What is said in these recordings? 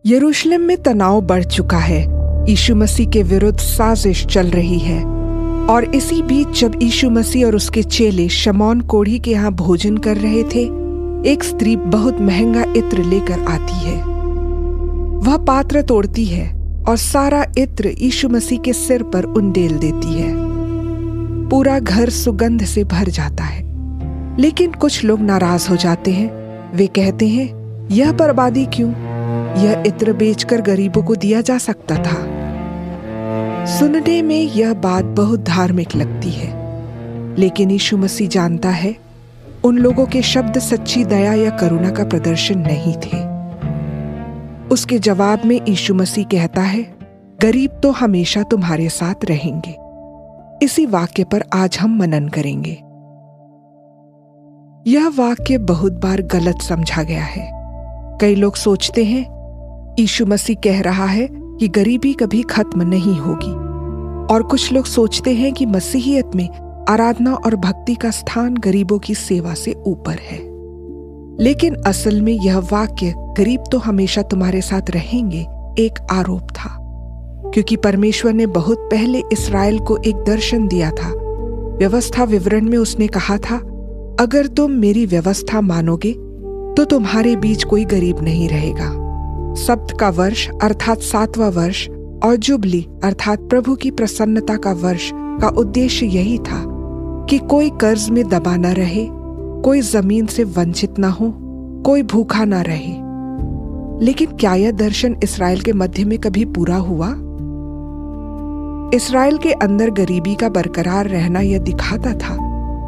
यरूशलेम में तनाव बढ़ चुका है। यीशु मसीह के विरुद्ध साजिश चल रही है। और इसी बीच जब यीशु मसीह और उसके चेले शमौन कोढ़ी के यहाँ भोजन कर रहे थे, एक स्त्री बहुत महंगा इत्र लेकर आती है। वह पात्र तोड़ती है और सारा इत्र यीशु मसीह के सिर पर उंडेल देती है। पूरा घर सुगंध से भर जाता है। लेकिन कुछ लोग नाराज हो जाते हैं। वे कहते हैं, यह बर्बादी क्यों? यह इत्र बेचकर गरीबों को दिया जा सकता था। सुनने में यह बात बहुत धार्मिक लगती है, लेकिन यीशु मसीह जानता है उन लोगों के शब्द सच्ची दया या करुणा का प्रदर्शन नहीं थे। उसके जवाब में यीशु मसीह कहता है, गरीब तो हमेशा तुम्हारे साथ रहेंगे। इसी वाक्य पर आज हम मनन करेंगे। यह वाक्य बहुत बार गलत समझा गया है। कई लोग सोचते हैं यीशु मसीह कह रहा है कि गरीबी कभी खत्म नहीं होगी, और कुछ लोग सोचते हैं कि मसीहियत में आराधना और भक्ति का स्थान गरीबों की सेवा से ऊपर है। लेकिन असल में यह वाक्य गरीब तो हमेशा तुम्हारे साथ रहेंगे एक आरोप था, क्योंकि परमेश्वर ने बहुत पहले इस्राएल को एक दर्शन दिया था। व्यवस्था विवरण में उसने कहा था, अगर तुम मेरी व्यवस्था मानोगे तो तुम्हारे बीच कोई गरीब नहीं रहेगा। सब्त का वर्ष अर्थात 7वां वर्ष और जुबली अर्थात प्रभु की प्रसन्नता का वर्ष का उद्देश्य यही था कि कोई कर्ज में दबा न रहे, कोई जमीन से वंचित न हो, कोई भूखा न रहे। लेकिन क्या यह दर्शन इस्राएल के मध्य में कभी पूरा हुआ? इस्राएल के अंदर गरीबी का बरकरार रहना यह दिखाता था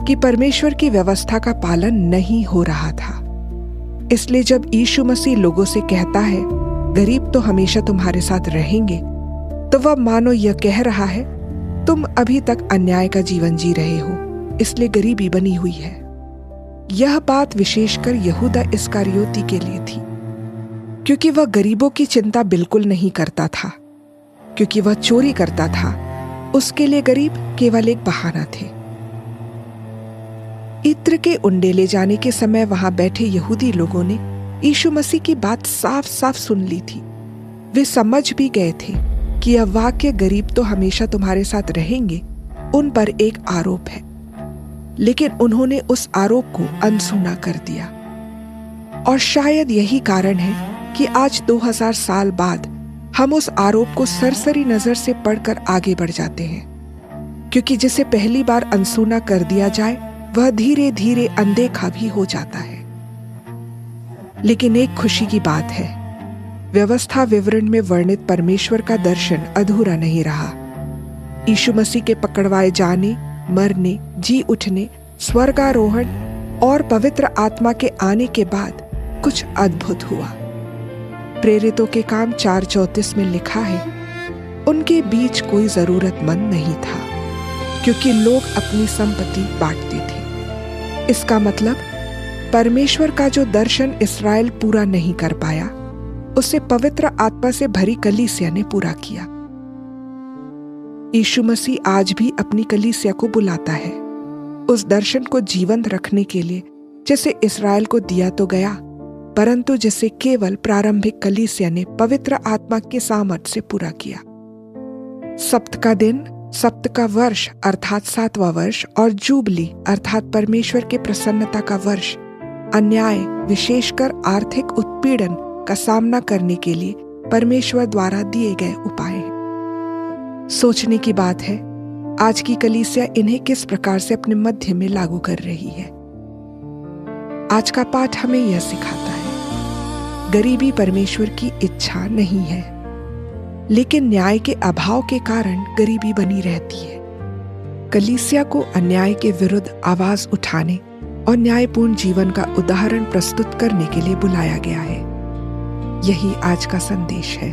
कि परमेश्वर की व्यवस्था का पालन नहीं हो रहा था। इसलिए जब यीशु मसीह लोगों से कहता है, गरीब तो हमेशा तुम्हारे साथ रहेंगे, तो वह मानो यह कह रहा है, तुम अभी तक अन्याय का जीवन जी रहे हो, इसलिए गरीबी बनी हुई है। यह बात विशेषकर यहूदा इस्करियोती के लिए थी, क्योंकि वह गरीबों की चिंता बिल्कुल नहीं करता था। क्योंकि वह चोरी करता था, उसके लिए गरीब केवल एक बहाना थे। इत्र के उंडेले जाने के समय वहां बैठे यहूदी लोगों ने यीशु मसीह की बात साफ साफ सुन ली थी। वे समझ भी गए थे कि यह वाक्य गरीब तो हमेशा तुम्हारे साथ रहेंगे उन पर एक आरोप है। लेकिन उन्होंने उस आरोप को अनसुना कर दिया। और शायद यही कारण है कि आज 2000 साल बाद हम उस आरोप को सरसरी नजर से पढ़कर आगे बढ़ जाते हैं, क्योंकि जिसे पहली बार अनसुना कर दिया जाए वह धीरे धीरे अनदेखा भी हो जाता है। लेकिन एक खुशी की बात है, व्यवस्था विवरण में वर्णित परमेश्वर का दर्शन अधूरा नहीं रहा। यीशु मसीह के पकड़वाए जाने, मरने, जी उठने, स्वर्गारोहण और पवित्र आत्मा के आने के बाद कुछ अद्भुत हुआ। प्रेरितों के काम 4:34 में लिखा है, उनके बीच कोई जरूरतमंद नहीं था, क्योंकि लोग अपनी संपत्ति बांटते थे। इसका मतलब परमेश्वर का जो दर्शन इस्राएल पूरा नहीं कर पाया, उसे पवित्र आत्मा से भरी कलीसिया ने पूरा किया। यीशु मसीह आज भी अपनी कलीसिया को बुलाता है, उस दर्शन को जीवंत रखने के लिए, जैसे इस्राएल को दिया तो गया, परंतु जिसे केवल प्रारंभिक कलीसिया ने पवित्र आत्मा के सामर्थ्य से पूरा किया। सप्त का दिन, सप्त का वर्ष अर्थात 7वां वर्ष और जुबली अर्थात परमेश्वर के प्रसन्नता का वर्ष अन्याय, विशेषकर आर्थिक उत्पीड़न का सामना करने के लिए परमेश्वर द्वारा दिए गए उपाय हैं। सोचने की बात है, आज की कलीसिया इन्हें किस प्रकार से अपने मध्य में लागू कर रही है। आज का पाठ हमें यह सिखाता है, गरीबी परमेश्वर की इच्छा नहीं है, लेकिन न्याय के अभाव के कारण गरीबी बनी रहती है। कलीसिया को अन्याय के विरुद्ध आवाज उठाने और न्यायपूर्ण जीवन का उदाहरण प्रस्तुत करने के लिए बुलाया गया है। यही आज का संदेश है।